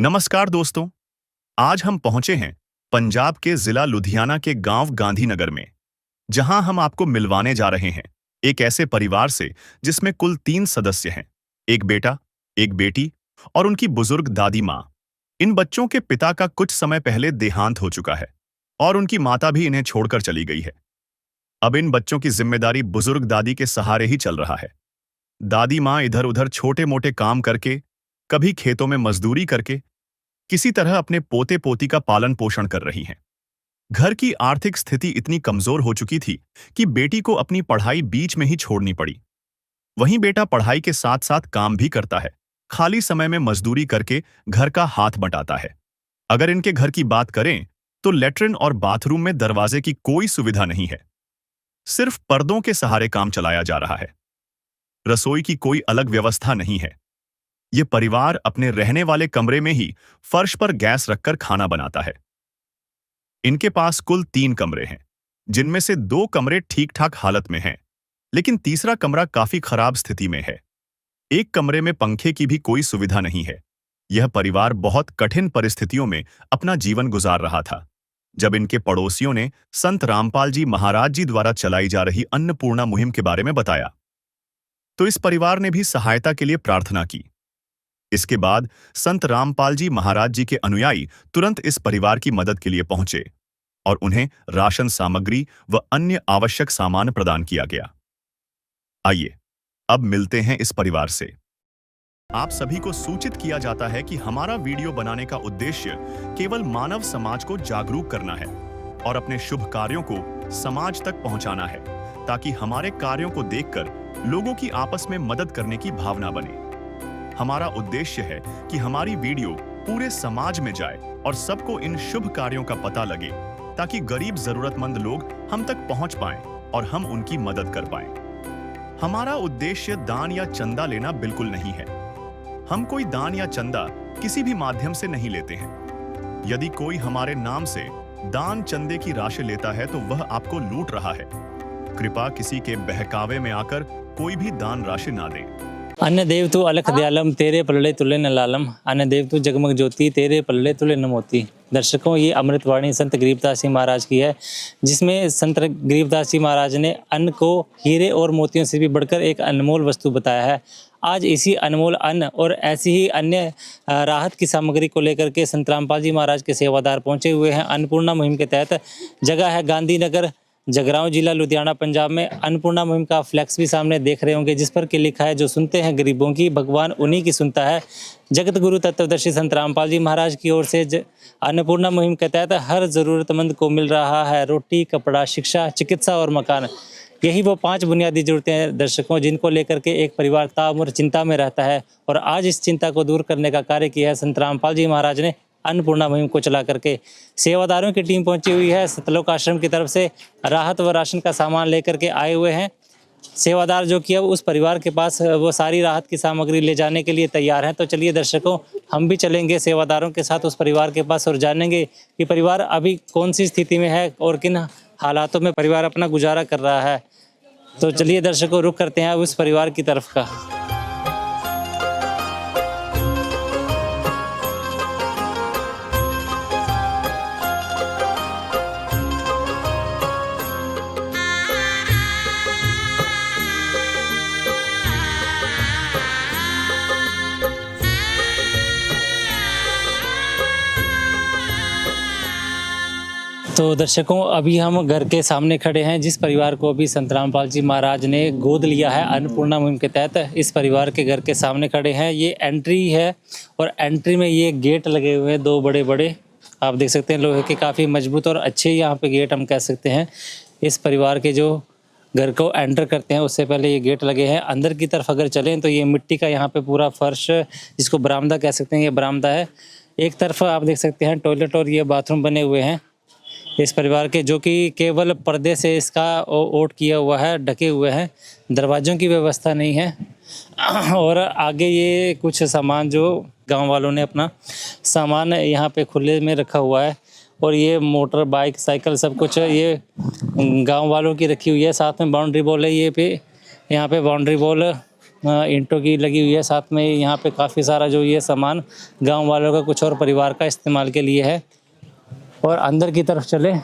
नमस्कार दोस्तों। आज हम पहुंचे हैं पंजाब के जिला लुधियाना के गांव गांधीनगर में, जहां हम आपको मिलवाने जा रहे हैं एक ऐसे परिवार से जिसमें कुल 3 सदस्य हैं। एक बेटा, एक बेटी और उनकी बुजुर्ग दादी माँ। इन बच्चों के पिता का कुछ समय पहले देहांत हो चुका है और उनकी माता भी इन्हें छोड़कर चली गई है। अब इन बच्चों की जिम्मेदारी बुजुर्ग दादी के सहारे ही चल रहा है। दादी माँ इधर उधर छोटे मोटे काम करके, कभी खेतों में मजदूरी करके किसी तरह अपने पोते पोती का पालन पोषण कर रही हैं। घर की आर्थिक स्थिति इतनी कमजोर हो चुकी थी कि बेटी को अपनी पढ़ाई बीच में ही छोड़नी पड़ी। वहीं बेटा पढ़ाई के साथ साथ काम भी करता है, खाली समय में मजदूरी करके घर का हाथ बटाता है। अगर इनके घर की बात करें तो लेटरिन और बाथरूम में दरवाजे की कोई सुविधा नहीं है, सिर्फ पर्दों के सहारे काम चलाया जा रहा है। रसोई की कोई अलग व्यवस्था नहीं है। ये परिवार अपने रहने वाले कमरे में ही फर्श पर गैस रखकर खाना बनाता है। इनके पास कुल 3 कमरे हैं, जिनमें से 2 कमरे ठीक ठाक हालत में हैं, लेकिन तीसरा कमरा काफी खराब स्थिति में है। एक कमरे में पंखे की भी कोई सुविधा नहीं है। यह परिवार बहुत कठिन परिस्थितियों में अपना जीवन गुजार रहा था, जब इनके पड़ोसियों ने संत रामपाल जी महाराज जी द्वारा चलाई जा रही अन्नपूर्णा मुहिम के बारे में बताया, तो इस परिवार ने भी सहायता के लिए प्रार्थना की। इसके बाद संत रामपाल जी महाराज जी के अनुयायी तुरंत इस परिवार की मदद के लिए पहुंचे और उन्हें राशन सामग्री व अन्य आवश्यक सामान प्रदान किया गया। आइए अब मिलते हैं इस परिवार से। आप सभी को सूचित किया जाता है कि हमारा वीडियो बनाने का उद्देश्य केवल मानव समाज को जागरूक करना है और अपने शुभ कार्यों को समाज तक पहुंचाना है, ताकि हमारे कार्यों को देखकर लोगों की आपस में मदद करने की भावना बने। हमारा उद्देश्य है कि हमारी वीडियो पूरे समाज में जाए और सबको इन शुभ कार्यों का पता लगे, ताकि गरीब जरूरतमंद लोग हम तक पहुंच पाएं और हम उनकी मदद कर पाएं। हमारा उद्देश्य दान या चंदा लेना बिल्कुल नहीं है। हम कोई दान या चंदा किसी भी माध्यम से नहीं लेते हैं। यदि कोई हमारे नाम से दान चंदे की राशि लेता है तो वह आपको लूट रहा है। कृपया किसी के बहकावे में आकर कोई भी दान राशि ना दें। अन्य देव तू अलख दयालम, तेरे पल्ले तुले न लालम। अन्य देव तू जगमग ज्योति, तेरे पल्ले तुले न मोती। दर्शकों, ये अमृतवाणी संत गरीबदास जी महाराज की है, जिसमें संत गरीबदास जी महाराज ने अन्न को हीरे और मोतियों से भी बढ़कर एक अनमोल वस्तु बताया है। आज इसी अनमोल अन्न और ऐसी ही अन्य राहत की सामग्री को लेकर के संत रामपाल जी महाराज के सेवादार पहुंचे हुए हैं। अन्नपूर्णा मुहिम के तहत जगह है गांधीनगर, जगरांव जिला लुधियाना पंजाब में। अन्नपूर्णा मुहिम का फ्लैक्स भी सामने देख रहे होंगे, जिस पर कि लिखा है, जो सुनते हैं गरीबों की, भगवान उन्हीं की सुनता है। जगत गुरु तत्वदर्शी संत रामपाल जी महाराज की ओर से अन्नपूर्णा मुहिम के तहत हर ज़रूरतमंद को मिल रहा है रोटी, कपड़ा, शिक्षा, चिकित्सा और मकान। यही वो 5 बुनियादी ज़रूरतें हैं दर्शकों, जिनको लेकर के एक परिवार ताउम्र चिंता में रहता है। और आज इस चिंता को दूर करने का कार्य किया है संत रामपाल जी महाराज ने। अन्नपूर्णा मुहिम को चला करके सेवादारों की टीम पहुंची हुई है। सतलोक आश्रम की तरफ से राहत व राशन का सामान लेकर के आए हुए हैं सेवादार, जो कि अब उस परिवार के पास वो सारी राहत की सामग्री ले जाने के लिए तैयार हैं। तो चलिए दर्शकों, हम भी चलेंगे सेवादारों के साथ उस परिवार के पास और जानेंगे कि परिवार अभी कौन सी स्थिति में है और किन हालातों में परिवार अपना गुजारा कर रहा है। तो चलिए दर्शकों, रुख करते हैं उस परिवार की तरफ का। तो दर्शकों, अभी हम घर के सामने खड़े हैं, जिस परिवार को अभी संत रामपाल जी महाराज ने गोद लिया है अन्नपूर्णा मुहिम के तहत। इस परिवार के घर के सामने खड़े हैं। ये एंट्री है और एंट्री में ये गेट लगे हुए हैं, 2 बड़े बड़े, आप देख सकते हैं, लोहे के, काफ़ी मजबूत और अच्छे यहाँ पे गेट हम कह सकते हैं। इस परिवार के जो घर को एंटर करते हैं उससे पहले ये गेट लगे हैं। अंदर की तरफ अगर चलें तो ये मिट्टी का यहाँ पे पूरा फर्श, जिसको बरामदा कह सकते हैं, ये बरामदा है। एक तरफ आप देख सकते हैं टॉयलेट और ये बाथरूम बने हुए हैं इस परिवार के, जो कि केवल पर्दे से इसका ओट किया हुआ है, ढके हुए हैं। दरवाज़ों की व्यवस्था नहीं है। और आगे ये कुछ सामान जो गांव वालों ने अपना सामान यहाँ पे खुले में रखा हुआ है, और ये मोटर बाइक साइकिल सब कुछ ये गांव वालों की रखी हुई है। साथ में बाउंड्री बॉल है, ये पे यहाँ पे बाउंड्री बॉल ईंटों की लगी हुई है। साथ में यहाँ पे काफ़ी सारा जो ये सामान गांव वालों का कुछ और परिवार का इस्तेमाल के लिए है। और अंदर की तरफ चले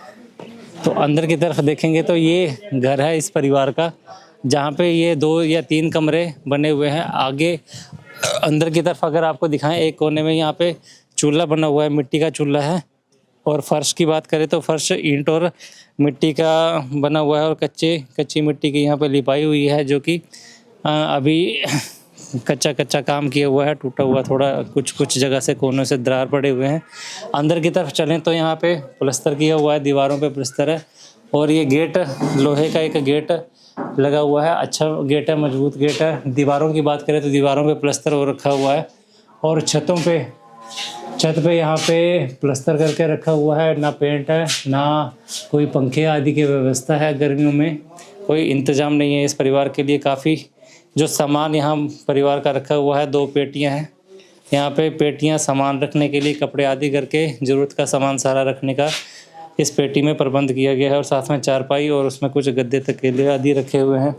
तो अंदर की तरफ देखेंगे तो ये घर है इस परिवार का, जहाँ पे ये 2 या 3 कमरे बने हुए हैं। आगे अंदर की तरफ अगर आपको दिखाएं, एक कोने में यहाँ पे चूल्हा बना हुआ है, मिट्टी का चूल्हा है। और फर्श की बात करें तो फर्श ईंट और मिट्टी का बना हुआ है और कच्ची मिट्टी की यहाँ पे लिपाई हुई है, जो कि अभी कच्चा काम किया हुआ है, टूटा हुआ थोड़ा कुछ जगह से कोनों से दरार पड़े हुए हैं। अंदर की तरफ चलें तो यहाँ पे प्लास्टर किया हुआ है, दीवारों पे प्लास्टर है। और ये गेट, लोहे का एक गेट लगा हुआ है, अच्छा गेट है, मजबूत गेट है। दीवारों की बात करें तो दीवारों पे प्लास्टर हो रखा हुआ है। और छत पे यहाँ पे प्लास्टर करके रखा हुआ है, ना पेंट है ना कोई पंखे आदि की व्यवस्था है। गर्मियों में कोई इंतज़ाम नहीं है इस परिवार के लिए। काफ़ी जो सामान यहाँ परिवार का रखा हुआ है, 2 पेटियाँ हैं यहाँ पे। पेटियाँ सामान रखने के लिए, कपड़े आदि करके ज़रूरत का सामान सारा रखने का इस पेटी में प्रबंध किया गया है। और साथ में चारपाई और उसमें कुछ गद्दे तकीले आदि रखे हुए हैं।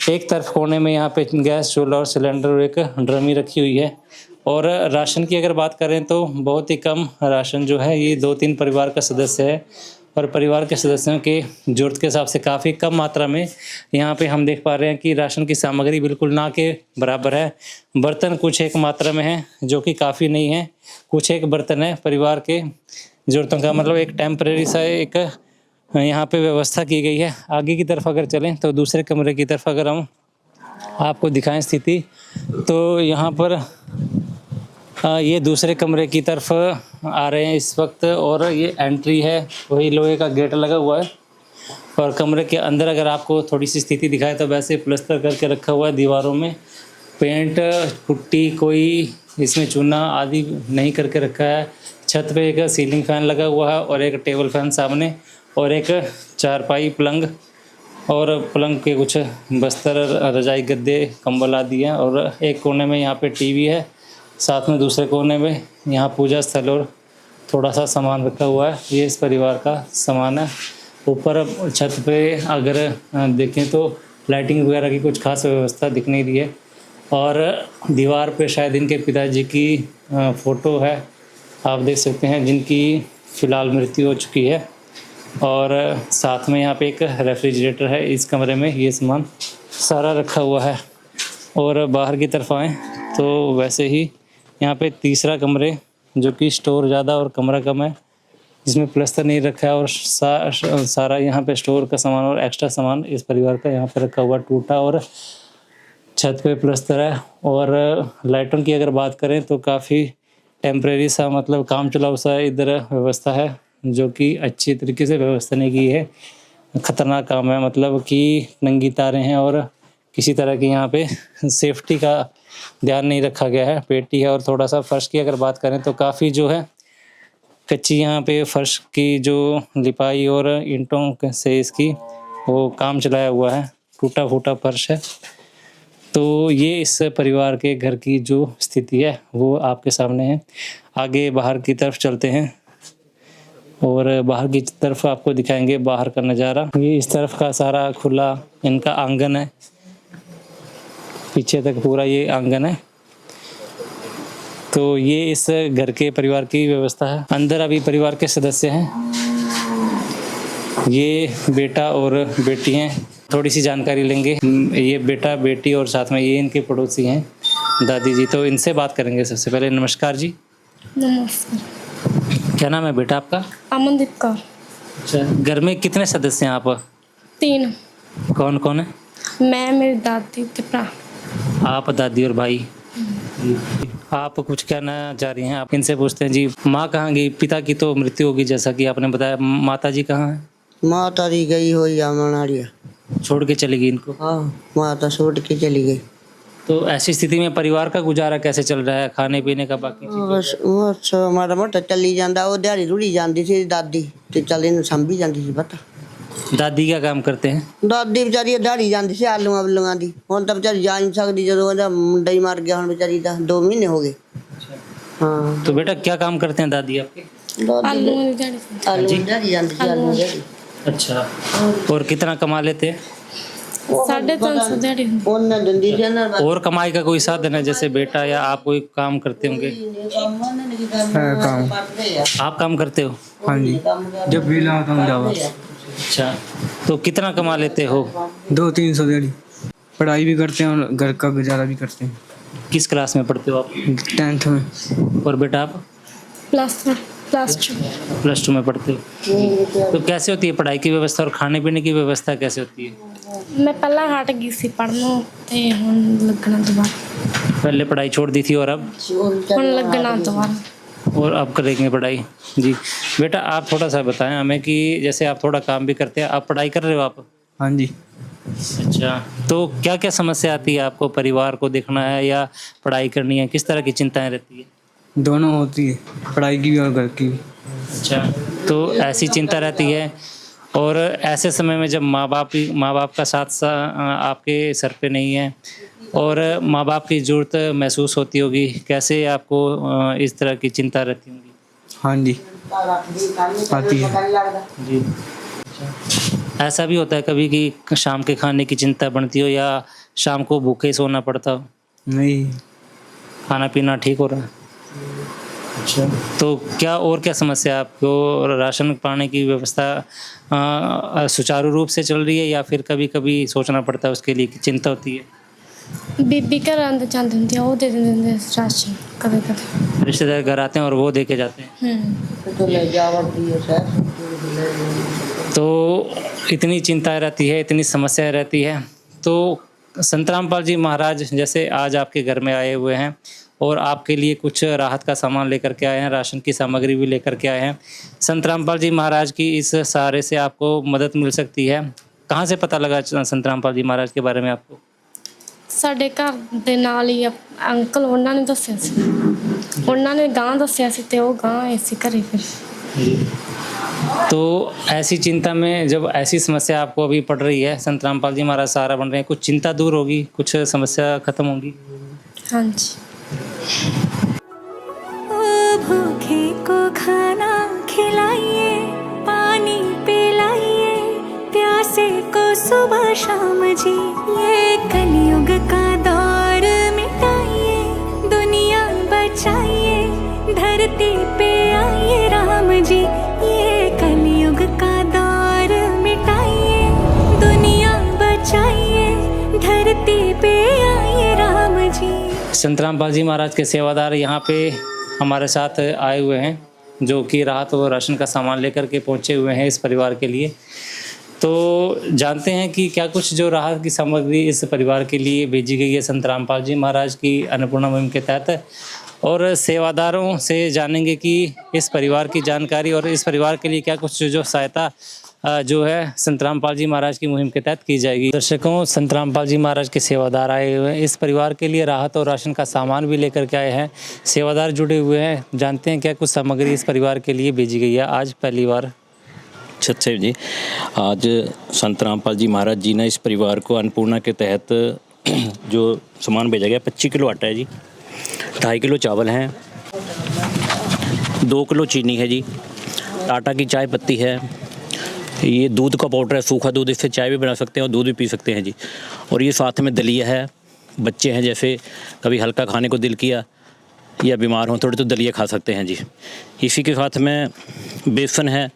एक तरफ कोने में यहाँ पे गैस चूल्हा और सिलेंडर और एक ड्रमी रखी हुई है। और राशन की अगर बात करें तो बहुत ही कम राशन जो है, ये 2-3 परिवार का सदस्य है। और परिवार के सदस्यों के ज़रूरत के हिसाब से काफ़ी कम मात्रा में यहाँ पे हम देख पा रहे हैं कि राशन की सामग्री बिल्कुल ना के बराबर है। बर्तन कुछ एक मात्रा में है जो कि काफ़ी नहीं है। कुछ एक बर्तन है परिवार के ज़रूरतों का, मतलब एक टेम्परेरी सा एक यहाँ पे व्यवस्था की गई है। आगे की तरफ अगर चलें तो दूसरे कमरे की तरफ अगर हम आपको दिखाएं स्थिति, तो यहाँ पर ये दूसरे कमरे की तरफ आ रहे हैं इस वक्त। और ये एंट्री है, वही लोहे का गेट लगा हुआ है। और कमरे के अंदर अगर आपको थोड़ी सी स्थिति दिखाए तो वैसे प्लास्टर करके रखा हुआ है। दीवारों में पेंट पुट्टी कोई इसमें चूना आदि नहीं करके रखा है। छत पे एक सीलिंग फैन लगा हुआ है और एक टेबल फैन सामने, और एक चारपाई पलंग और पलंग के कुछ बस्तर, रजाई, गद्दे, कंबल आदि हैं। और एक कोने में यहाँ पे टीवी है। साथ में दूसरे कोने में यहाँ पूजा स्थल और थोड़ा सा सामान रखा हुआ है। ये इस परिवार का सामान है। ऊपर छत पे अगर देखें तो लाइटिंग वगैरह की कुछ खास व्यवस्था दिख नहीं रही है। और दीवार पे शायद इनके पिताजी की फ़ोटो है, आप देख सकते हैं, जिनकी फ़िलहाल मृत्यु हो चुकी है। और साथ में यहाँ पे एक रेफ्रिजरेटर है। इस कमरे में ये सामान सारा रखा हुआ है। और बाहर की तरफ आएँ तो वैसे ही यहाँ पे तीसरा कमरे जो कि स्टोर ज़्यादा और कमरा कम है, जिसमें प्लास्टर नहीं रखा है। और सारा यहाँ पे स्टोर का सामान और एक्स्ट्रा सामान इस परिवार का यहाँ पे रखा हुआ, टूटा। और छत पे प्लास्टर है। और लाइटों की अगर बात करें तो काफ़ी टेम्परेरी सा, मतलब काम चलाऊ सा इधर व्यवस्था है, जो कि अच्छी तरीके से व्यवस्था नहीं की है। ख़तरनाक काम है, मतलब कि नंगी तारें हैं और किसी तरह की यहाँ पे सेफ्टी का ध्यान नहीं रखा गया है। पेटी है। और थोड़ा सा फर्श की अगर बात करें तो काफ़ी जो है कच्ची यहाँ पे फर्श की जो लिपाई और ईंटों से इसकी वो काम चलाया हुआ है, टूटा फूटा फर्श है। तो ये इस परिवार के घर की जो स्थिति है वो आपके सामने है। आगे बाहर की तरफ चलते हैं और बाहर की तरफ आपको दिखाएंगे बाहर का नज़ारा। ये इस तरफ का सारा खुला इनका आंगन है, पीछे तक पूरा ये आंगन है। तो ये इस घर के परिवार की व्यवस्था है। अंदर अभी परिवार के सदस्य हैं, ये बेटा और बेटी हैं। थोड़ी सी जानकारी लेंगे। ये बेटा बेटी और साथ में ये इनके पड़ोसी हैं, दादी जी। तो इनसे बात करेंगे। सबसे पहले नमस्कार जी। नमस्कार। क्या नाम है बेटा आपका? अमनदीप कौर। अच्छा, घर में कितने सदस्य हैं आप? 3। कौन कौन है? मैं, मेरी दादी ते भरा। आप, दादी और भाई। आप कुछ कहना चाह रही हैं? आप इनसे पूछते हैं जी। माँ कहाँ गई? पिता की तो मृत्यु होगी जैसा कि आपने बताया। माता जी कहाँ है? माता दी गई हो या मनारिया। छोड़ के चली गई इनको? हाँ, माता छोड़ के चली गई। तो ऐसी स्थिति में परिवार का गुजारा कैसे चल रहा है? खाने पीने का बाकी बस बस माड़ा मोटा चली जाता। वो दिहाड़ी रुड़ी जाती थी दादी, तो चल इन संभी जाती थी। पता दादी क्या काम करते हैं? दादी बेचारी दिहाड़ी जाती थी आलूआं बलूआं दी। हुण तां बेचारी जा नहीं सकती, जो ਉਹਦਾ ਮੁੰਡਾ ਹੀ मर गया। हुण बेचारी दा 2 महीने हो गए। हाँ। तो बेटा क्या काम करते हैं दादी आपके? दादी आलू दिहाड़ी आलू दिहाड़ी जाती थी, आलू दिहाड़ी। अच्छा, और कितना कमा लेते हैं? 350 दिहाड़ी हुंदी। ਉਹਨੇ ਦਿੰਦੀ ਸੀ ਨਾ और कमाई का कोई साधन है, जैसे बेटा या आप कोई काम करते होंगे? काम आप काम करते हो? हाँ जी, जब भी लाता हूँ जावा। अच्छा, तो कितना कमा लेते हो? 200-300 दिहाड़ी। पढ़ाई भी करते हैं और घर का गुजारा भी करते हैं। किस क्लास में पढ़ते हो आप? 10th में। और बेटा आप? +1 +2 +2 में पढ़ते हो। तो कैसे होती है पढ़ाई की व्यवस्था और खाने पीने की व्यवस्था कैसे होती है? मैं पहला हट गई सी पढ़नों ते हुण लगना दोबारा। पहले पढ़ाई छोड़ दी थी और अब? हुण लगना दोबारा। और अब करेंगे पढ़ाई। जी बेटा, आप थोड़ा सा बताएं हमें कि जैसे आप थोड़ा काम भी करते हैं, आप पढ़ाई कर रहे हो आप? हाँ जी। अच्छा, तो क्या क्या समस्या आती है आपको? परिवार को देखना है या पढ़ाई करनी है? किस तरह की चिंताएं रहती है? दोनों होती है, पढ़ाई की भी और घर की भी। अच्छा, तो ऐसी चिंता रहती है और ऐसे समय में जब माँ बाप का साथ आपके सर पे नहीं है और माँ बाप की ज़रूरत महसूस होती होगी, कैसे आपको इस तरह की चिंता रहती होगी? हाँ जी, आती है। जी, ऐसा भी होता है कभी कि शाम के खाने की चिंता बनती हो या शाम को भूखे सोना पड़ता हो? नहीं। खाना पीना ठीक हो रहा है? अच्छा, तो क्या और क्या समस्या है आपको? राशन पाने की व्यवस्था सुचारू रूप से चल रही है या फिर कभी-कभी सोचना पड़ता है, उसके लिए चिंता होती है? बीबी घर आंदे जांदे हुंदी आ, वो दे दिंदे राशन कदे-कदे। रिश्तेदार घर आते हैं और वो दे के जाते हैं। तो ले जावती है सर। तो इतनी चिंताएं रहती है, इतनी समस्याएं रहती है। तो संत रामपाल जी महाराज जैसे आज आपके घर में आए हुए हैं और आपके लिए कुछ राहत का सामान लेकर के आए हैं, राशन की सामग्री भी लेकर के आए हैं। संत रामपाल जी महाराज की इस सहारे से आपको मदद मिल सकती है। कहाँ से पता लगा संत रामपाल जी महाराज के बारे में आपको? ਸਾਡੇ ਘਰ ਦੇ ਨਾਲ ਹੀ ਅੰਕਲ ਉਹਨਾਂ ਨੇ ਦੱਸਿਆ ਸੀ, ਉਹਨਾਂ ਨੇ ਗਾਂ ਦੱਸਿਆ ਸੀ ਤੇ ਉਹ ਗਾਂ ਆਏ ਸੀ ਘਰੇ ਫਿਰ। तो ऐसी चिंता में जब ऐसी समस्या आपको अभी पड़ रही है, संत रामपाल जी महाराज सहारा बन रहे हैं, कुछ चिंता दूर होगी, कुछ समस्या खत्म होगी? हाँ जी। भूखे को खाना खिलाइए, पानी पिलाइए, प्यासे को सुबह शाम जी, ये कलयुग का दौर मिटाइए, दुनिया बचाइए, धरती पे आइए राम जी, ये कलयुग का दौर मिटाइए, दुनिया बचाइए, धरती पे आइए राम जी। संत रामपाल जी महाराज के सेवादार यहाँ पे हमारे साथ आए हुए हैं, जो कि राहत और राशन का सामान लेकर के पहुँचे हुए हैं इस परिवार के लिए। तो जानते हैं कि क्या कुछ जो राहत की सामग्री इस परिवार के लिए भेजी गई है संत रामपाल जी महाराज की अन्नपूर्णा मुहिम के तहत, और सेवादारों से जानेंगे कि इस परिवार की जानकारी और इस परिवार के लिए क्या कुछ जो सहायता जो है संत रामपाल जी महाराज की मुहिम के तहत की जाएगी। दर्शकों, संत रामपाल जी महाराज के सेवादार आए हुए हैं, इस परिवार के लिए राहत और राशन का सामान भी लेकर के आए हैं। सेवादार जुड़े हुए हैं, जानते हैं क्या कुछ सामग्री इस परिवार के लिए भेजी गई है आज पहली बार। सत्य जी, आज संत रामपाल जी महाराज जी ने इस परिवार को अन्नपूर्णा के तहत जो सामान भेजा गया, 25 किलो आटा है जी, 2.5 किलो चावल हैं, 2 किलो चीनी है जी, टाटा की चाय पत्ती है, ये दूध का पाउडर है, सूखा दूध, इससे चाय भी बना सकते हैं और दूध भी पी सकते हैं जी, और ये साथ में दलिया है। बच्चे हैं, जैसे कभी हल्का खाने को दिल किया या बीमार हों थोड़े, तो दलिया खा सकते हैं जी। इसी के साथ में बेसन है,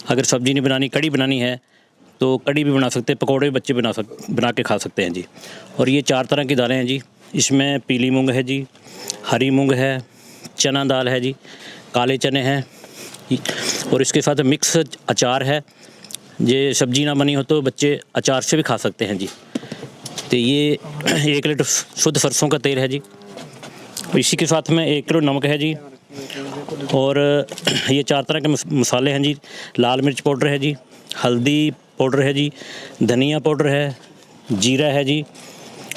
अगर सब्ज़ी नहीं बनानी, कड़ी बनानी है तो कड़ी भी बना सकते हैं, पकौड़े भी बच्चे बना के खा सकते हैं जी। और ये 4 तरह की दालें हैं जी, इसमें पीली मूंग है जी, हरी मूंग है, चना दाल है जी, काले चने हैं, और इसके साथ मिक्स अचार है। ये सब्ज़ी ना बनी हो तो बच्चे अचार से भी खा सकते हैं जी। तो ये 1 लीटर शुद्ध सरसों का तेल है जी, और इसी के साथ में 1 किलो नमक है जी, और ये 4 तरह के मसाले हैं जी, लाल मिर्च पाउडर है जी, हल्दी पाउडर है जी, धनिया पाउडर है, जीरा है जी,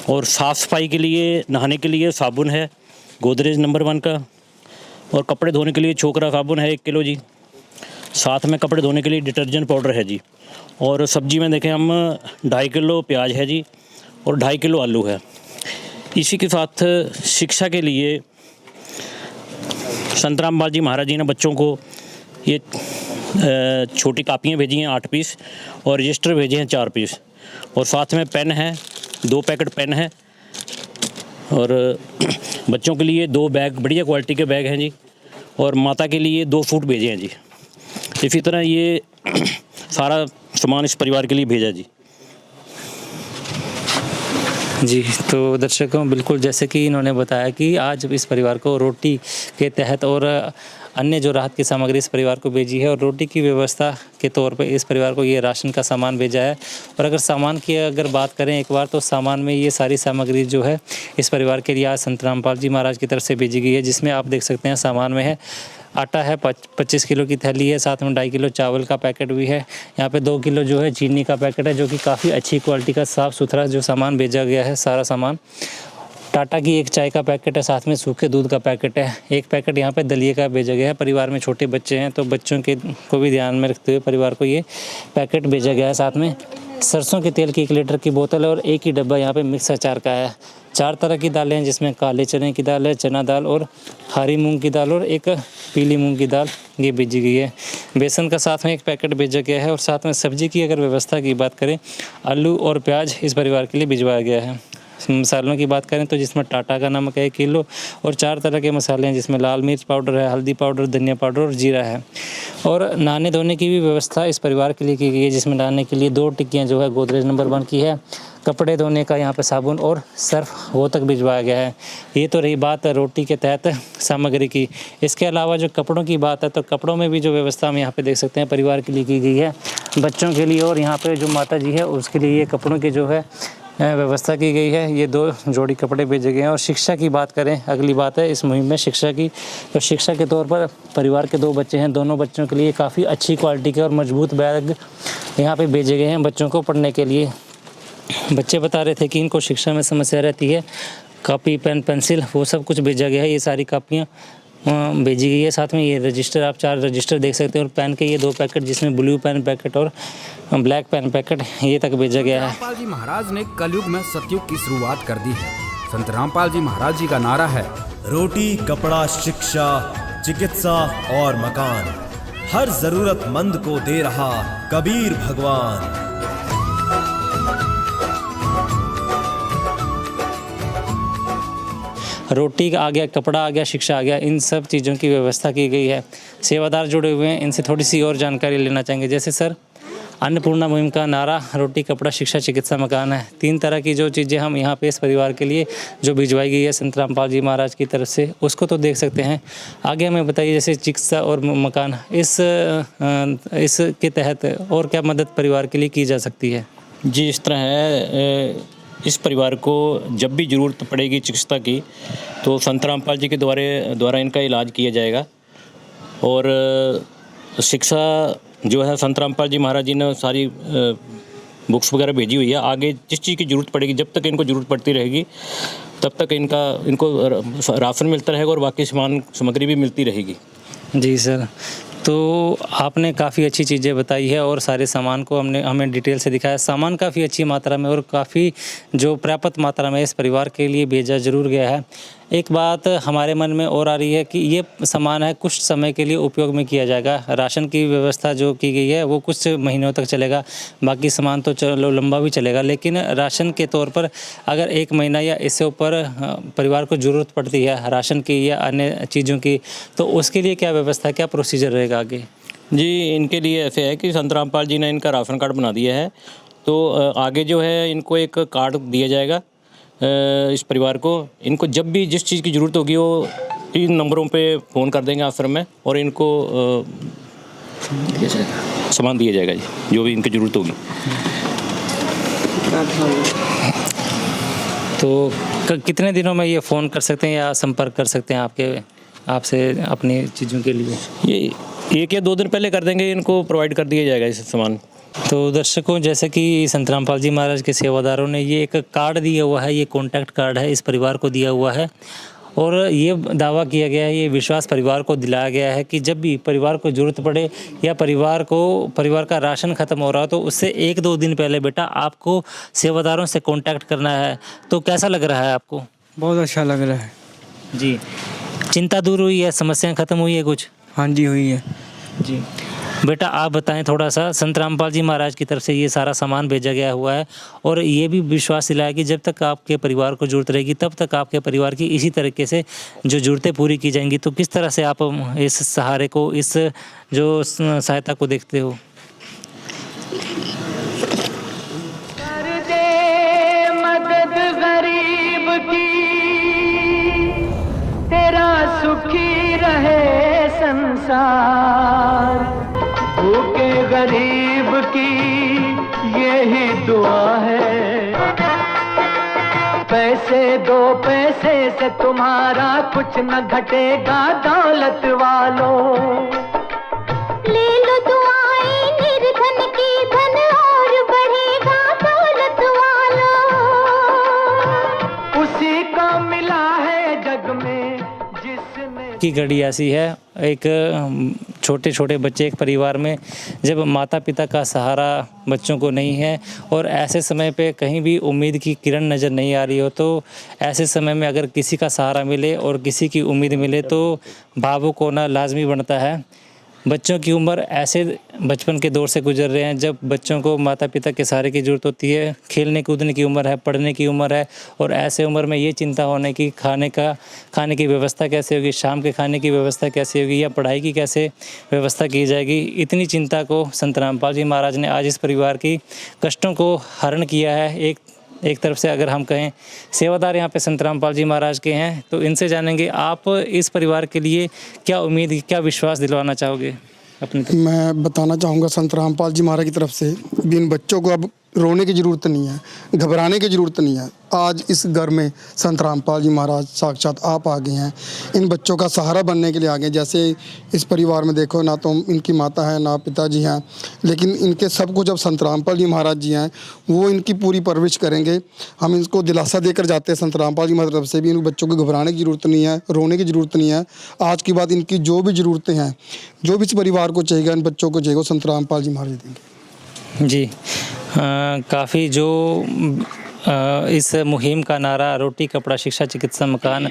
और साफ़ सफाई के लिए नहाने के लिए साबुन है गोदरेज नंबर 1 का, और कपड़े धोने के लिए छोकरा साबुन है 1 किलो जी, साथ में कपड़े धोने के लिए डिटर्जेंट पाउडर है जी, और सब्ज़ी में देखें हम 2.5 किलो प्याज है जी, और 2.5 किलो आलू है। इसी के साथ शिक्षा के लिए संत रामपाल जी महाराज जी ने बच्चों को ये छोटी कापियाँ भेजी हैं 8 पीस, और रजिस्टर भेजे हैं 4 पीस, और साथ में पेन है, 2 पैकेट पेन है, और बच्चों के लिए 2 बैग, बढ़िया क्वालिटी के बैग हैं जी, और माता के लिए 2 सूट भेजे हैं जी। इसी तरह ये सारा सामान इस परिवार के लिए भेजा जी। जी, तो दर्शकों बिल्कुल जैसे कि इन्होंने बताया कि आज इस परिवार को रोटी के तहत और अन्य जो राहत की सामग्री इस परिवार को भेजी है, और रोटी की व्यवस्था के तौर पे इस परिवार को ये राशन का सामान भेजा है। और अगर सामान की अगर बात करें एक बार, तो सामान में ये सारी सामग्री जो है इस परिवार के लिए आज संत रामपाल जी महाराज की तरफ से भेजी गई है, जिसमें आप देख सकते हैं सामान में है आटा है, 25 किलो की थैली है, साथ में 2.5 किलो चावल का पैकेट भी है। यहाँ पे 2 किलो जो है चीनी का पैकेट है, जो कि काफ़ी अच्छी क्वालिटी का साफ़ सुथरा जो सामान भेजा गया है सारा सामान। टाटा की 1 चाय का पैकेट है, साथ में सूखे दूध का पैकेट है, 1 पैकेट यहाँ पे दलिए का भेजा गया है। परिवार में छोटे बच्चे हैं तो बच्चों के को भी ध्यान में रखते हुए परिवार को ये पैकेट भेजा गया है। साथ में सरसों के तेल की 1 लीटर की बोतल है, और 1 ही डब्बा यहाँ पे मिक्स अचार का है। 4 तरह की दालें हैं, जिसमें काले चने की दाल है, चना दाल और हरी मूंग की दाल, और 1 पीली मूंग की दाल ये भेजी गई है। बेसन का साथ में 1 पैकेट भेजा गया है, और साथ में सब्जी की अगर व्यवस्था की बात करें, आलू और प्याज इस परिवार के लिए भिजवाया गया है। मसालों की बात करें तो जिसमें टाटा का नमक है 1 किलो, और 4 तरह के मसाले हैं, जिसमें लाल मिर्च पाउडर है, हल्दी पाउडर, धनिया पाउडर और जीरा है। और नहाने धोने की भी व्यवस्था इस परिवार के लिए की गई है, जिसमें नहाने के लिए 2 टिक्कियाँ जो है गोदरेज नंबर 1 की है। कपड़े धोने का यहाँ पे साबुन और सर्फ वो तक भिजवाया गया है। ये तो रही बात रोटी के तहत सामग्री की। इसके अलावा जो कपड़ों की बात है, तो कपड़ों में भी जो व्यवस्था हम यहाँ पे देख सकते हैं परिवार के लिए की गई है, बच्चों के लिए, और यहाँ पे जो माता जी है उसके लिए ये कपड़ों की जो है व्यवस्था की गई है। ये 2 जोड़ी कपड़े भेजे गए हैं। और शिक्षा की बात करें, अगली बात है इस मुहिम में शिक्षा की। तो शिक्षा के तौर पर परिवार के 2 बच्चे हैं, दोनों बच्चों के लिए काफ़ी अच्छी क्वालिटी के और मजबूत बैग यहाँ पे भेजे गए हैं बच्चों को पढ़ने के लिए। बच्चे बता रहे थे कि इनको शिक्षा में समस्या रहती है, कॉपी पेन पेंसिल वो सब कुछ भेजा गया है। ये सारी कापियाँ भेजी गई है। साथ में ये रजिस्टर, आप 4 रजिस्टर देख सकते हैं, और पेन के ये 2 पैकेट, जिसमें ब्लू पेन पैकेट और ब्लैक पेन पैकेट ये तक भेजा गया है। रामपाल जी महाराज ने कलयुग में सतयुग की शुरुआत कर दी है। संत रामपाल जी महाराज जी का नारा है, रोटी, कपड़ा, शिक्षा, चिकित्सा और मकान, हर जरूरतमंद को दे रहा कबीर भगवान। रोटी आ गया, कपड़ा आ गया, शिक्षा आ गया, इन सब चीज़ों की व्यवस्था की गई है। सेवादार जुड़े हुए हैं, इनसे थोड़ी सी और जानकारी लेना चाहेंगे। जैसे सर, अन्नपूर्णा मुहिम का नारा रोटी, कपड़ा, शिक्षा, चिकित्सा, मकान है। 3 तरह की जो चीज़ें हम यहाँ पे इस परिवार के लिए जो भिजवाई गई है संत रामपाल जी महाराज की तरफ से, उसको तो देख सकते हैं। आगे हमें बताइए, जैसे चिकित्सा और मकान, इसके तहत और क्या मदद परिवार के लिए की जा सकती है? जी, इस तरह है, इस परिवार को जब भी ज़रूरत पड़ेगी चिकित्सा की, तो संत रामपाल जी के द्वारा इनका इलाज किया जाएगा। और शिक्षा जो है, संत रामपाल जी महाराज जी ने सारी बुक्स वगैरह भेजी हुई है। आगे जिस चीज़ की ज़रूरत पड़ेगी, जब तक इनको ज़रूरत पड़ती रहेगी, तब तक इनको राशन मिलता रहेगा और बाकी सामग्री भी मिलती रहेगी। जी सर, तो आपने काफ़ी अच्छी चीज़ें बताई है, और सारे सामान को हमें डिटेल से दिखाया। सामान काफ़ी अच्छी मात्रा में और काफ़ी जो पर्याप्त मात्रा में इस परिवार के लिए भेजा ज़रूर गया है। एक बात हमारे मन में और आ रही है कि ये सामान है कुछ समय के लिए उपयोग में किया जाएगा। राशन की व्यवस्था जो की गई है वो कुछ महीनों तक चलेगा, बाकी सामान तो चलो लंबा भी चलेगा, लेकिन राशन के तौर पर अगर 1 महीना या इससे ऊपर परिवार को ज़रूरत पड़ती है राशन की या अन्य चीज़ों की, तो उसके लिए क्या व्यवस्था, क्या प्रोसीजर रहेगा आगे? जी, इनके लिए ऐसे है कि संत रामपाल जी ने इनका राशन कार्ड बना दिया है, तो आगे जो है इनको एक कार्ड दिया जाएगा इस परिवार को। इनको जब भी जिस चीज़ की ज़रूरत होगी वो इन नंबरों पे फ़ोन कर देंगे आश्रम में, और इनको सामान दिया जाएगा जी, जो भी इनकी ज़रूरत होगी। तो कितने दिनों में ये फ़ोन कर सकते हैं या संपर्क कर सकते हैं आपसे अपनी चीज़ों के लिए? ये 1 या 2 दिन पहले कर देंगे, इनको प्रोवाइड कर दिया जाएगा इस सामान। तो दर्शकों, जैसे कि संत रामपाल जी महाराज के सेवादारों ने ये एक कार्ड दिया हुआ है, ये कॉन्टैक्ट कार्ड है, इस परिवार को दिया हुआ है, और ये दावा किया गया है, ये विश्वास परिवार को दिलाया गया है कि जब भी परिवार को ज़रूरत पड़े या परिवार का राशन ख़त्म हो रहा हो, तो उससे 1-2 दिन पहले बेटा आपको सेवादारों से कॉन्टैक्ट करना है। तो कैसा लग रहा है आपको? बहुत अच्छा लग रहा है जी। चिंता दूर हुई है, समस्याएं ख़त्म हुई है कुछ? हाँ जी, हुई है जी। बेटा आप बताएं थोड़ा सा, संत रामपाल जी महाराज की तरफ से ये सारा सामान भेजा गया हुआ है और ये भी विश्वास दिलाया कि जब तक आपके परिवार को जरूरत रहेगी तब तक आपके परिवार की इसी तरीके से जो ज़रूरतें पूरी की जाएंगी, तो किस तरह से आप इस सहारे को, इस जो सहायता को देखते हो? मदद गरीब की, तेरा सुखी रहे संसार, भूखे गरीब की यही दुआ है। पैसे दो पैसे से तुम्हारा कुछ न घटेगा दौलत वालों, ले लो दुआएं निर्धन की, धन और बढ़ेगा दौलत वालों। उसी को मिला है जग में जिसने की घड़ी ऐसी है, एक छोटे छोटे बच्चे एक परिवार में जब माता पिता का सहारा बच्चों को नहीं है और ऐसे समय पे कहीं भी उम्मीद की किरण नज़र नहीं आ रही हो, तो ऐसे समय में अगर किसी का सहारा मिले और किसी की उम्मीद मिले तो भावुक होना लाजमी बनता है। बच्चों की उम्र ऐसे बचपन के दौर से गुजर रहे हैं जब बच्चों को माता पिता के सहारे की ज़रूरत होती है। खेलने कूदने की उम्र है, पढ़ने की उम्र है और ऐसे उम्र में ये चिंता होने की खाने की व्यवस्था कैसे होगी, शाम के खाने की व्यवस्था कैसे होगी या पढ़ाई की कैसे व्यवस्था की जाएगी, इतनी चिंता को संत रामपाल जी महाराज ने आज इस परिवार की कष्टों को हरण किया है। एक तरफ से अगर हम कहें सेवादार यहाँ पे संत रामपाल जी महाराज के हैं, तो इनसे जानेंगे आप इस परिवार के लिए क्या उम्मीद, क्या विश्वास दिलवाना चाहोगे अपने? मैं बताना चाहूँगा संत रामपाल जी महाराज की तरफ से भी इन बच्चों को अब रोने की ज़रूरत नहीं है, घबराने की ज़रूरत नहीं है। आज इस घर में संत रामपाल जी महाराज साक्षात आप आ गए हैं, इन बच्चों का सहारा बनने के लिए आ गए। जैसे इस परिवार में देखो, ना तो इनकी माता है ना पिताजी हैं, लेकिन इनके सब कुछ अब संत रामपाल जी महाराज जी हैं, वो इनकी पूरी परवरिश करेंगे। हम इनको दिलासा देकर जाते हैं संत रामपाल जी महाराज की तरफ से भी, इन बच्चों को घबराने की ज़रूरत नहीं है, रोने की ज़रूरत नहीं है। आज के बाद इनकी जो भी ज़रूरतें हैं, जो भी इस परिवार को चाहिए, इन बच्चों को चाहिए, संत रामपाल जी महाराज देंगे। जी, काफ़ी जो इस मुहिम का नारा रोटी कपड़ा शिक्षा चिकित्सा मकान,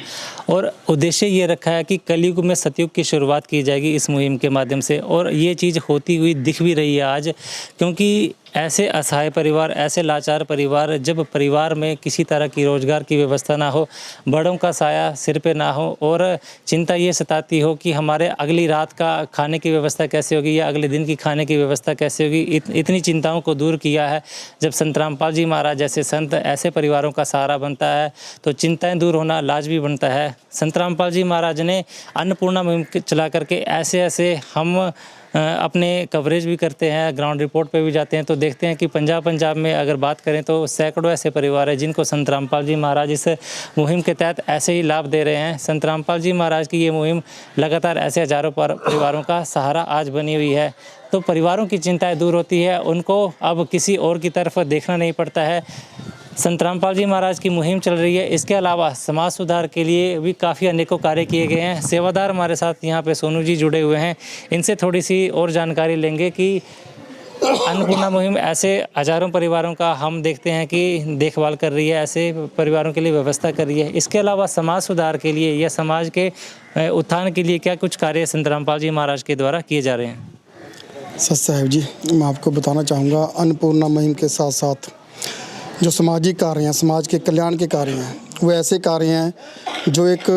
और उद्देश्य ये रखा है कि कलयुग में सतयुग की शुरुआत की जाएगी इस मुहिम के माध्यम से, और ये चीज़ होती हुई दिख भी रही है आज। क्योंकि ऐसे असहाय परिवार, ऐसे लाचार परिवार, जब परिवार में किसी तरह की रोज़गार की व्यवस्था ना हो, बड़ों का साया सिर पे ना हो और चिंता ये सताती हो कि हमारे अगली रात का खाने की व्यवस्था कैसे होगी या अगले दिन की खाने की व्यवस्था कैसे होगी, इतनी चिंताओं को दूर किया है जब संत रामपाल जी महाराज जैसे संत ऐसे परिवारों का सहारा बनता है तो चिंताएं दूर होना लाजमी बनता है। संत रामपाल जी महाराज ने अन्नपूर्णा मुहिम चला करके ऐसे हम अपने कवरेज भी करते हैं, ग्राउंड रिपोर्ट पे भी जाते हैं, तो देखते हैं कि पंजाब में अगर बात करें तो सैकड़ों ऐसे परिवार हैं जिनको संत रामपाल जी महाराज इस मुहिम के तहत ऐसे ही लाभ दे रहे हैं। संत रामपाल जी महाराज की ये मुहिम लगातार ऐसे हज़ारों परिवारों का सहारा आज बनी हुई है। तो परिवारों की चिंताएं दूर होती है, उनको अब किसी और की तरफ देखना नहीं पड़ता है। संत रामपाल जी महाराज की मुहिम चल रही है, इसके अलावा समाज सुधार के लिए भी काफ़ी अनेकों कार्य किए गए हैं। सेवादार हमारे साथ यहाँ पे सोनू जी जुड़े हुए हैं, इनसे थोड़ी सी और जानकारी लेंगे कि अन्नपूर्णा मुहिम ऐसे हज़ारों परिवारों का हम देखते हैं कि देखभाल कर रही है, ऐसे परिवारों के लिए व्यवस्था कर रही है। इसके अलावा समाज सुधार के लिए या समाज के उत्थान के लिए क्या कुछ कार्य संत रामपाल जी महाराज के द्वारा किए जा रहे हैं? सच साहब जी, मैं आपको बताना चाहूँगा अन्नपूर्णा मुहिम के साथ साथ जो सामाजिक कार्य हैं, समाज के कल्याण के कार्य हैं, वो ऐसे कार्य हैं जो एक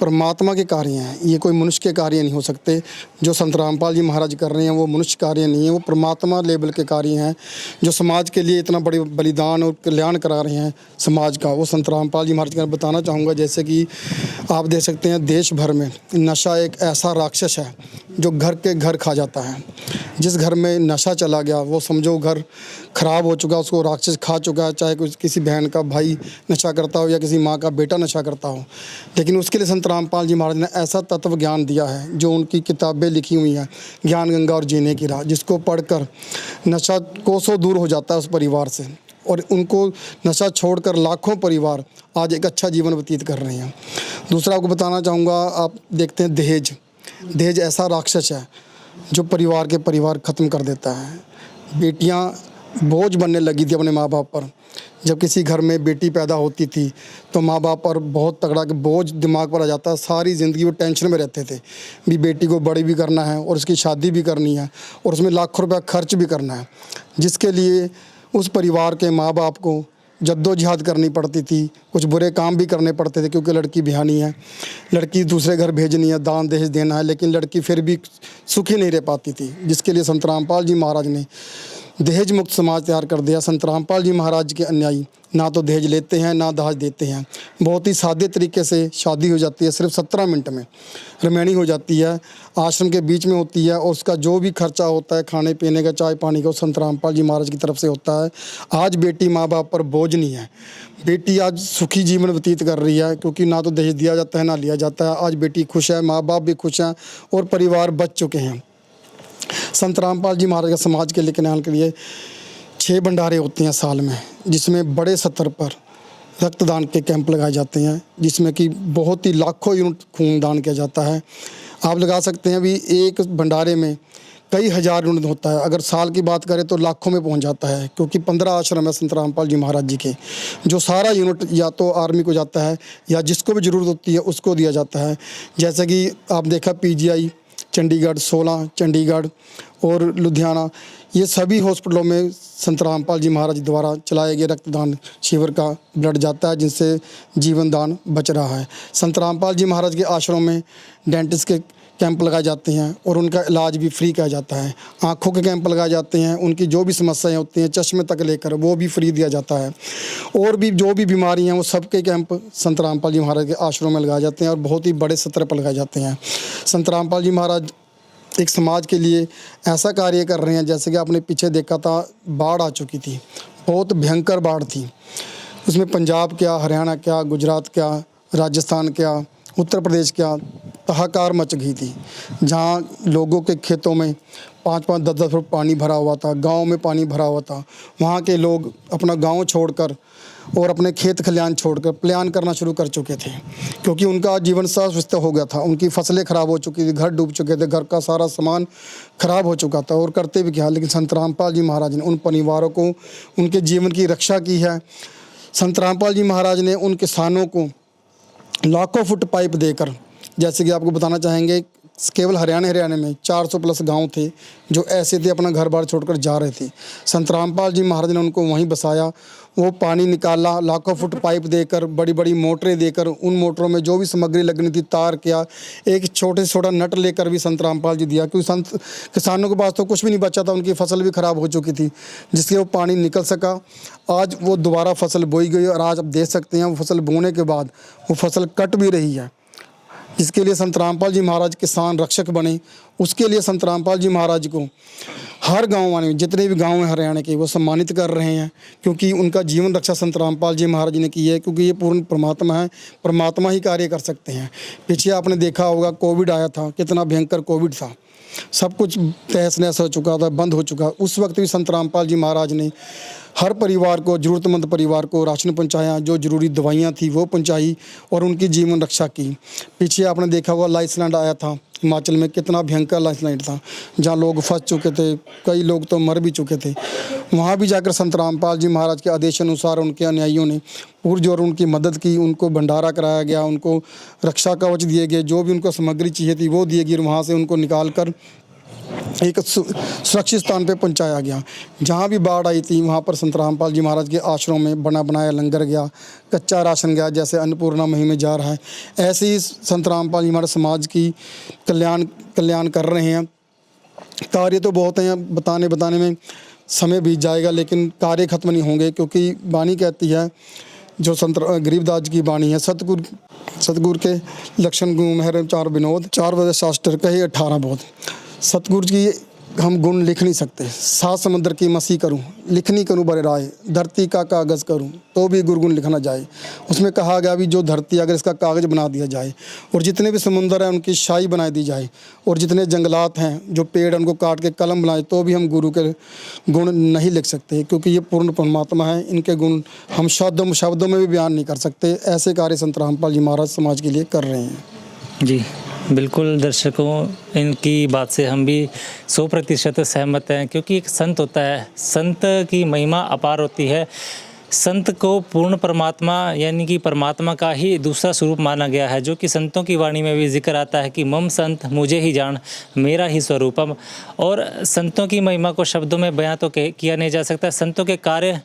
परमात्मा के कार्य हैं। ये कोई मनुष्य के कार्य नहीं हो सकते। जो संत रामपाल जी महाराज कर रहे हैं वो मनुष्य कार्य नहीं है, वो परमात्मा लेवल के कार्य हैं। जो समाज के लिए इतना बड़े बलिदान और कल्याण करा रहे हैं समाज का, वो संत रामपाल जी महाराज का बताना चाहूँगा। जैसे कि आप देख सकते हैं देश भर में नशा एक ऐसा राक्षस है जो घर के घर खा जाता है। जिस घर में नशा चला गया वो समझो घर खराब हो चुका, उसको राक्षस खा चुका है। चाहे किसी बहन का भाई नशा करता हो या किसी माँ का बेटा नशा करता हो, लेकिन उसके लिए संत रामपाल जी महाराज ने ऐसा तत्व ज्ञान दिया है जो उनकी किताबें लिखी हुई हैं, ज्ञान गंगा और जीने की राह, जिसको पढ़कर नशा कोसों दूर हो जाता है उस परिवार से, और उनको नशा छोड़कर लाखों परिवार आज एक अच्छा जीवन व्यतीत कर रहे हैं। दूसरा आपको बताना चाहूँगा, आप देखते हैं दहेज ऐसा राक्षस है जो परिवार के परिवार ख़त्म कर देता है। बेटियां बोझ बनने लगी थी अपने माँ बाप पर, जब किसी घर में बेटी पैदा होती थी तो माँ बाप पर बहुत तगड़ा के बोझ दिमाग पर आ जाता, सारी ज़िंदगी वो टेंशन में रहते थे भी बेटी को बड़ी भी करना है और उसकी शादी भी करनी है और उसमें लाखों रुपया खर्च भी करना है, जिसके लिए उस परिवार के माँ बाप को जद्दोजहद करनी पड़ती थी, कुछ बुरे काम भी करने पड़ते थे क्योंकि लड़की बिहानी है, लड़की दूसरे घर भेजनी है, दान दहेज देना है, लेकिन लड़की फिर भी सुखी नहीं रह पाती थी, जिसके लिए संत रामपाल जी महाराज ने दहेज मुक्त समाज तैयार कर दिया। संत रामपाल जी महाराज के अनुयायी ना तो दहेज लेते हैं ना दहेज देते हैं, बहुत ही सादे तरीके से शादी हो जाती है, सिर्फ 17 मिनट में रमैनी हो जाती है, आश्रम के बीच में होती है और उसका जो भी खर्चा होता है खाने पीने का, चाय पानी का, संत रामपाल जी महाराज की तरफ से होता है। आज बेटी माँ बाप पर बोझ नहीं है, बेटी आज सुखी जीवन व्यतीत कर रही है क्योंकि ना तो दहेज दिया जाता है ना लिया जाता है। आज बेटी खुश है, माँ बाप भी खुश हैं और परिवार बच चुके हैं। संत रामपाल जी महाराज का समाज के लिए कल्याण के लिए 6 भंडारे होते हैं साल में, जिसमें बड़े स्तर पर रक्तदान के कैंप लगाए जाते हैं, जिसमें कि बहुत ही लाखों यूनिट खून दान किया जाता है। आप लगा सकते हैं भी एक भंडारे में कई हज़ार यूनिट होता है, अगर साल की बात करें तो लाखों में पहुंच जाता है, क्योंकि 15 आश्रम है संत रामपाल जी महाराज जी के, जो सारा यूनिट या तो आर्मी को जाता है या जिसको भी ज़रूरत होती है उसको दिया जाता है। जैसे कि आप देखा PGI चंडीगढ़, 16 चंडीगढ़ और लुधियाना, ये सभी हॉस्पिटलों में संत रामपाल जी महाराज द्वारा चलाए गए रक्तदान शिविर का ब्लड जाता है, जिनसे जीवन दान बच रहा है। संत रामपाल जी महाराज के आश्रम में डेंटिस्ट के कैंप लगाए जाते हैं और उनका इलाज भी फ्री किया जाता है। आँखों के कैंप लगाए जाते हैं, उनकी जो भी समस्याएं होती हैं चश्मे तक लेकर वो भी फ्री दिया जाता है, और भी जो भी बीमारी हैं वो सबके कैंप संत रामपाल जी महाराज के आश्रम में लगाए जाते हैं और बहुत ही बड़े स्तर पर लगाए जाते हैं। संत रामपाल जी महाराज एक समाज के लिए ऐसा कार्य कर रहे हैं, जैसे कि आपने पीछे देखा था बाढ़ आ चुकी थी, बहुत भयंकर बाढ़ थी, उसमें पंजाब क्या, हरियाणा क्या, गुजरात क्या, राजस्थान क्या, उत्तर प्रदेश क्या, हाहाकार मच गई थी, जहाँ लोगों के खेतों में 5-5, 10-10 फुट पानी भरा हुआ था, गांव में पानी भरा हुआ था। वहाँ के लोग अपना गांव छोड़कर और अपने खेत खलियान छोड़कर पलायन करना शुरू कर चुके थे, क्योंकि उनका जीवन अस्त हो गया था, उनकी फसलें ख़राब हो चुकी थी, घर डूब चुके थे, घर का सारा सामान ख़राब हो चुका था, और करते भी क्या, लेकिन संत रामपाल जी महाराज ने उन परिवारों को उनके जीवन की रक्षा की है। संत रामपाल जी महाराज ने उन किसानों को लाखों फुट पाइप देकर, जैसे कि आपको बताना चाहेंगे, केवल हरियाणा में 400 प्लस गांव थे जो ऐसे थे अपना घर बार छोड़कर जा रहे थे। संत रामपाल जी महाराज ने उनको वहीं बसाया, वो पानी निकाला, लाखों फुट पाइप देकर, बड़ी बड़ी मोटरें देकर, उन मोटरों में जो भी सामग्री लगनी थी, तार क्या, एक छोटे से छोटा नट लेकर भी संत रामपाल जी दिया, क्योंकि संत किसानों के पास तो कुछ भी नहीं बचा था, उनकी फसल भी ख़राब हो चुकी थी, जिससे वो पानी निकल सका। आज वो दोबारा फसल बोई गई और आज आप देख सकते हैं वो फसल बोने के बाद वो फसल कट भी रही है, जिसके लिए संत रामपाल जी महाराज किसान रक्षक बने। उसके लिए संत रामपाल जी महाराज को हर गांव वाले, जितने भी गांव हैं हरियाणा के, वो सम्मानित कर रहे हैं, क्योंकि उनका जीवन रक्षा संत रामपाल जी महाराज ने की है, क्योंकि ये पूर्ण परमात्मा है, परमात्मा ही कार्य कर सकते हैं। पीछे आपने देखा होगा कोविड आया था, कितना भयंकर कोविड था, सब कुछ तहस नहस हो चुका था, बंद हो चुका। उस वक्त भी संत रामपाल जी महाराज ने हर परिवार को, ज़रूरतमंद परिवार को राशन पहुंचाया, जो ज़रूरी दवाइयाँ थी वो पहुंचाई और उनकी जीवन रक्षा की। पीछे आपने देखा हुआ लाइसलैंड आया था हिमाचल में, कितना भयंकर लाइसलैंड था, जहाँ लोग फंस चुके थे, कई लोग तो मर भी चुके थे। वहाँ भी जाकर संत रामपाल जी महाराज के आदेश अनुसार उनके अनुयायियों ने पुरजोर उनकी मदद की, उनको भंडारा कराया गया, उनको रक्षा कवच दिए गए, जो भी उनको सामग्री चाहिए थी वो दिए गई, वहाँ से उनको निकाल कर एक सुरक्षित स्थान पे पहुंचाया गया। जहाँ भी बाढ़ आई थी वहाँ पर संत रामपाल जी महाराज के आश्रम में बना बनाया लंगर गया, कच्चा राशन गया, जैसे अन्नपूर्णा मुहिम में जा रहा है, ऐसे ही संत रामपाल जी महाराज समाज की कल्याण कर रहे हैं। कार्य तो बहुत हैं, बताने में समय बीत जाएगा, लेकिन कार्य खत्म नहीं होंगे, क्योंकि वाणी कहती है, जो संत गरीबदास जी की वाणी है, सतगुरु के लक्षण गुण महर 4 विनोद, 4 वजह शास्त्र कहे 18 बोध। सतगुरु की हम गुण लिख नहीं सकते। 7 समुद्र की मसी करूं, लिखनी करूं बड़े राय, धरती का कागज़ करूं तो भी गुरगुण लिखना जाए। उसमें कहा गया भी जो धरती अगर इसका कागज़ बना दिया जाए और जितने भी समुंदर हैं उनकी शाही बना दी जाए और जितने जंगलात हैं, जो पेड़, उनको काट के कलम बनाए, तो भी हम गुरु के गुण नहीं लिख सकते, क्योंकि ये पूर्ण परमात्मा है। इनके गुण हम शब्दों में भी बयान नहीं कर सकते। ऐसे कार्य संत रामपाल जी महाराज समाज के लिए कर रहे हैं। जी बिल्कुल, दर्शकों, इनकी बात से हम भी 100% सहमत हैं, क्योंकि एक संत होता है, संत की महिमा अपार होती है। संत को पूर्ण परमात्मा यानी कि परमात्मा का ही दूसरा स्वरूप माना गया है, जो कि संतों की वाणी में भी जिक्र आता है कि मम संत मुझे ही जान मेरा ही स्वरूपम। और संतों की महिमा को शब्दों में बयां तो किया नहीं जा सकता। संतों के कार्य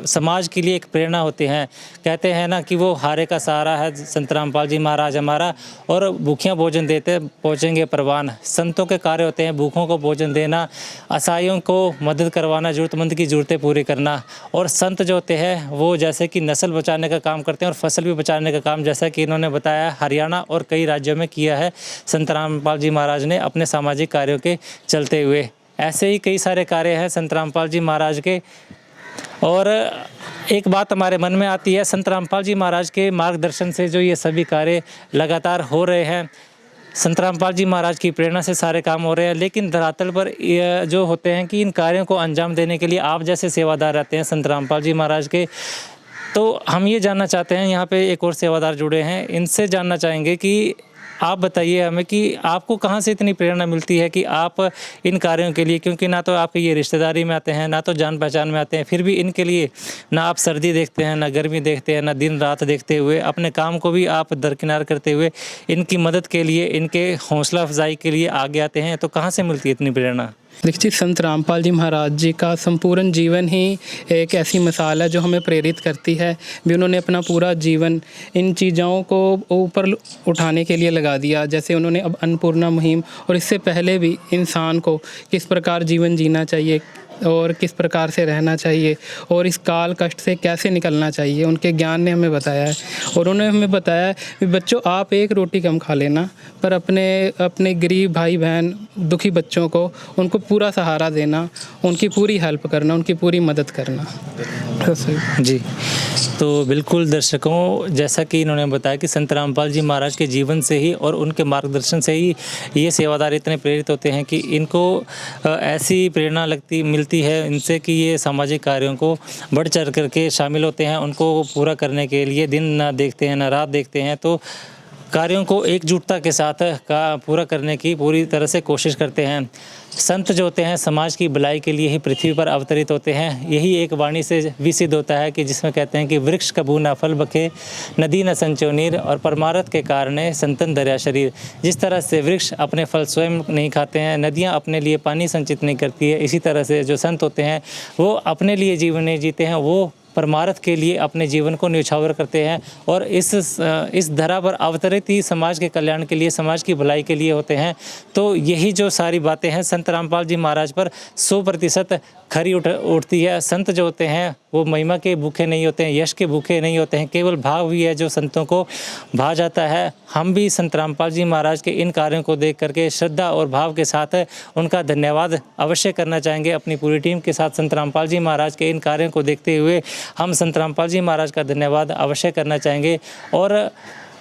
समाज के लिए एक प्रेरणा होते हैं। कहते हैं ना कि वो हारे का सहारा है संत रामपाल जी महाराज हमारा, और भूखियाँ भोजन देते पहुँचेंगे परवान। संतों के कार्य होते हैं भूखों को भोजन देना, असहायों को मदद करवाना, ज़रूरतमंद की ज़रूरतें पूरी करना। और संत जो होते हैं वो जैसे कि नस्ल बचाने का काम करते हैं और फसल भी बचाने का काम, जैसा कि इन्होंने बताया, हरियाणा और कई राज्यों में किया है संत रामपाल जी महाराज ने अपने सामाजिक कार्यों के चलते हुए। ऐसे ही कई सारे कार्य हैं संत रामपाल जी महाराज के। और एक बात हमारे मन में आती है, संत रामपाल जी महाराज के मार्गदर्शन से जो ये सभी कार्य लगातार हो रहे हैं, संत रामपाल जी महाराज की प्रेरणा से सारे काम हो रहे हैं, लेकिन धरातल पर ये जो होते हैं कि इन कार्यों को अंजाम देने के लिए आप जैसे सेवादार रहते हैं संत रामपाल जी महाराज के। तो हम ये जानना चाहते हैं, यहाँ पे एक और सेवादार जुड़े हैं, इनसे जानना चाहेंगे कि आप बताइए हमें कि आपको कहाँ से इतनी प्रेरणा मिलती है कि आप इन कार्यों के लिए, क्योंकि ना तो आपके ये रिश्तेदारी में आते हैं, ना तो जान पहचान में आते हैं, फिर भी इनके लिए ना आप सर्दी देखते हैं, ना गर्मी देखते हैं, ना दिन रात देखते हुए अपने काम को भी आप दरकिनार करते हुए इनकी मदद के लिए, इनके हौसला अफजाई के लिए आगे आते हैं। तो कहाँ से मिलती है इतनी प्रेरणा? देखिए, संत रामपाल जी महाराज जी का संपूर्ण जीवन ही एक ऐसी मिसाल है जो हमें प्रेरित करती है। भी उन्होंने अपना पूरा जीवन इन चीज़ों को ऊपर उठाने के लिए लगा दिया। जैसे उन्होंने अब अन्नपूर्णा मुहिम और इससे पहले भी इंसान को किस प्रकार जीवन जीना चाहिए और किस प्रकार से रहना चाहिए और इस काल कष्ट से कैसे निकलना चाहिए, उनके ज्ञान ने हमें बताया है। और उन्होंने हमें बताया है कि बच्चों, आप एक रोटी कम खा लेना, पर अपने गरीब भाई बहन दुखी बच्चों को उनको पूरा सहारा देना, उनकी पूरी हेल्प करना, उनकी पूरी मदद करना। जी, तो बिल्कुल दर्शकों, जैसा कि इन्होंने बताया कि संत रामपाल जी महाराज के जीवन से ही और उनके मार्गदर्शन से ही ये सेवादार इतने प्रेरित होते हैं कि इनको ऐसी प्रेरणा मिलती है इनसे कि ये सामाजिक कार्यों को बढ़ चढ़ करके शामिल होते हैं, उनको पूरा करने के लिए दिन ना देखते हैं, ना रात देखते हैं। तो कार्यों को एकजुटता के साथ पूरा करने की पूरी तरह से कोशिश करते हैं। संत जो होते हैं समाज की भलाई के लिए ही पृथ्वी पर अवतरित होते हैं। यही एक वाणी से भी सिद्ध होता है कि जिसमें कहते हैं कि वृक्ष कबू न फल बखे, नदी न संचो नीर, और परमारथ के कारणे संतन दरिया शरीर। जिस तरह से वृक्ष अपने फल स्वयं नहीं खाते हैं, नदियाँ अपने लिए पानी संचित नहीं करती है, इसी तरह से जो संत होते हैं वो अपने लिए जीवन नहीं जीते हैं, वो परमार्थ के लिए अपने जीवन को न्यौछावर करते हैं और इस धरा पर अवतरित ही समाज के कल्याण के लिए, समाज की भलाई के लिए होते हैं। तो यही जो सारी बातें हैं संत रामपाल जी महाराज पर 100% खरी उठती है। संत जो होते हैं वो महिमा के भूखे नहीं होते हैं, यश के भूखे नहीं होते हैं, केवल भाव भी है जो संतों को भा जाता है। हम भी संत रामपाल जी महाराज के इन कार्यों को देख करके श्रद्धा और भाव के साथ उनका धन्यवाद अवश्य करना चाहेंगे। अपनी पूरी टीम के साथ संत रामपाल जी महाराज के इन कार्यों को देखते हुए हम संत रामपाल जी महाराज का धन्यवाद अवश्य करना चाहेंगे। और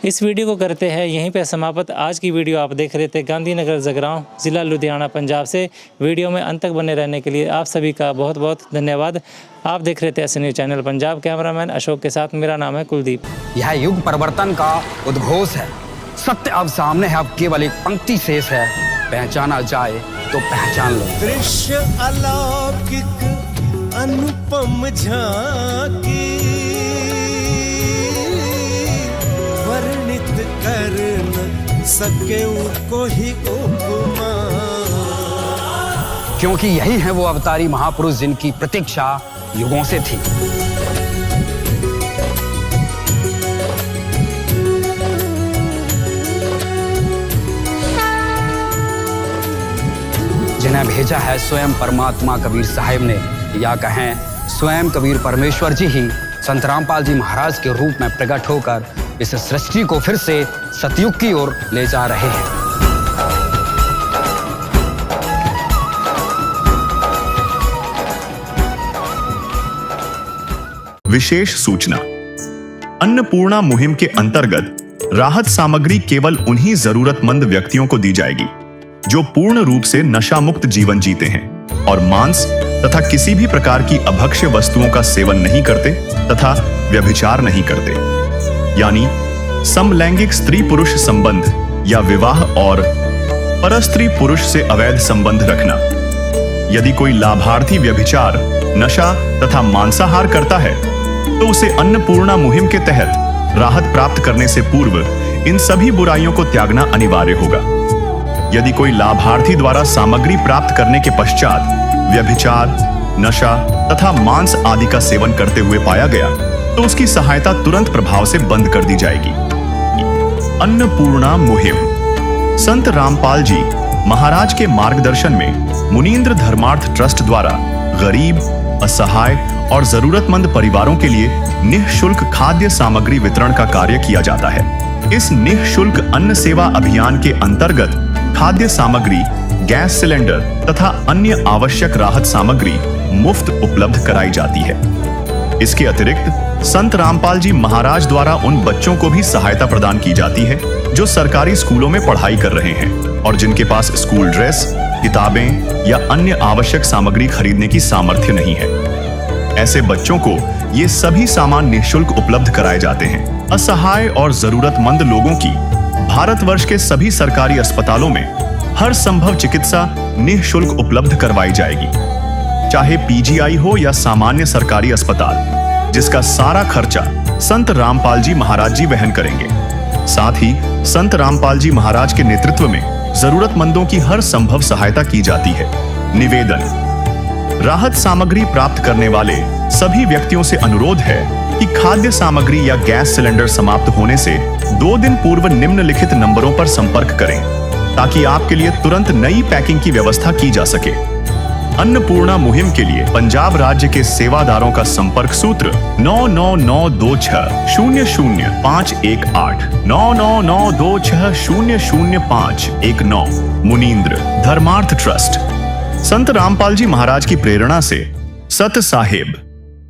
इस वीडियो को करते हैं यहीं पे समाप्त। आज की वीडियो आप देख रहे थे गांधीनगर जगरांव, ज़िला लुधियाना, पंजाब से। वीडियो में अंत तक बने रहने के लिए आप सभी का बहुत बहुत धन्यवाद। आप देख रहे थे ऐसे news channel Punjab. Cameraman Ashok के साथ मेरा नाम है कुलदीप। यह युग परिवर्तन का उद्घोष है। सत्य अब सामने है, अब केवल एक पंक्ति शेष है। पहचाना जाए तो पहचान लो। दृश्य अलौकिक अनुपम झांकी, वर्णित कर न सके कोई उपमा। क्योंकि यही है वो अवतारी महापुरुष जिनकी प्रतीक्षा युगों से थी। जिन्हें भेजा है स्वयं परमात्मा कबीर साहिब ने, या कहें स्वयं कबीर परमेश्वर जी ही संत रामपाल जी महाराज के रूप में प्रकट होकर इस सृष्टि को फिर से सतयुग की ओर ले जा रहे हैं। विशेष सूचना। अन्नपूर्णा मुहिम के अंतर्गत राहत सामग्री केवल उन्हीं जरूरतमंद व्यक्तियों को दी जाएगी जो पूर्ण रूप से नशा मुक्त जीवन जीते हैं और मांस तथा किसी भी प्रकार की अभक्ष्य वस्तुओं का सेवन नहीं करते तथा व्यभिचार नहीं करते, यानी समलैंगिक स्त्री पुरुष संबंध या विवाह और परस्त्री पुरुष से अवैध संबंध रखना। यदि कोई लाभार्थी व्यभिचार, नशा तथा मांसाहार करता है तो उसे अन्नपूर्णा मुहिम के तहत राहत प्राप्त करने से पूर्व इन सभी बुराइयों को त्यागना अनिवार्य होगा। यदि कोई लाभार्थी द्वारा सामग्री प्राप्त करने के पश्चात व्यभिचार, नशा तथा मांस आदि का सेवन करते हुए पाया गया तो उसकी सहायता तुरंत प्रभाव से बंद कर दी जाएगी। अन्नपूर्णा मुहिम। संत रामपाल जी महाराज के मार्गदर्शन में मुनींद्र धर्मार्थ ट्रस्ट द्वारा गरीब, असहाय और जरूरतमंद परिवारों के लिए निःशुल्क खाद्य सामग्री वितरण का कार्य किया जाता है। इस निःशुल्क अन्न सेवा अभियान के अंतर्गत खाद्य सामग्री, गैस सिलेंडर तथा अन्य आवश्यक राहत सामग्री मुफ्त उपलब्ध कराई जाती है। इसके अतिरिक्त संत रामपाल जी महाराज द्वारा उन बच्चों को भी सहायता प्रदान की जाती है जो सरकारी स्कूलों में पढ़ाई कर रहे हैं और जिनके पास स्कूल ड्रेस, किताबें या अन्य आवश्यक सामग्री खरीदने की सामर्थ्य नहीं है। ऐसे बच्चों को ये सभी सामान निःशुल्क उपलब्ध कराए जाते हैं। असहाय और जरूरतमंद लोगों की भारतवर्ष के सभी सरकारी अस्पतालों में हर संभव चिकित्सा निःशुल्क उपलब्ध करवाई जाएगी, चाहे पीजीआई हो या सामान्य सरकारी अस्पताल, जिसका सारा खर्चा संत रामपाल जी महाराज जी वहन करेंगे। साथ ही संत रामपाल जी महाराज के नेतृत्व में जरूरतमंदों की हर संभव सहायता की जाती है। निवेदन। राहत सामग्री प्राप्त करने वाले सभी व्यक्तियों से अनुरोध है कि खाद्य सामग्री या गैस सिलेंडर समाप्त होने से 2 दिन पूर्व निम्नलिखित नंबरों पर संपर्क करें ताकि आपके लिए तुरंत नई पैकिंग की व्यवस्था की जा सके। अन्नपूर्णा मुहिम के लिए पंजाब राज्य के सेवादारों का संपर्क सूत्र 9992600518 9992600519। मुनींद्र धर्मार्थ ट्रस्ट। संत रामपाल जी महाराज की प्रेरणा से सत साहिब।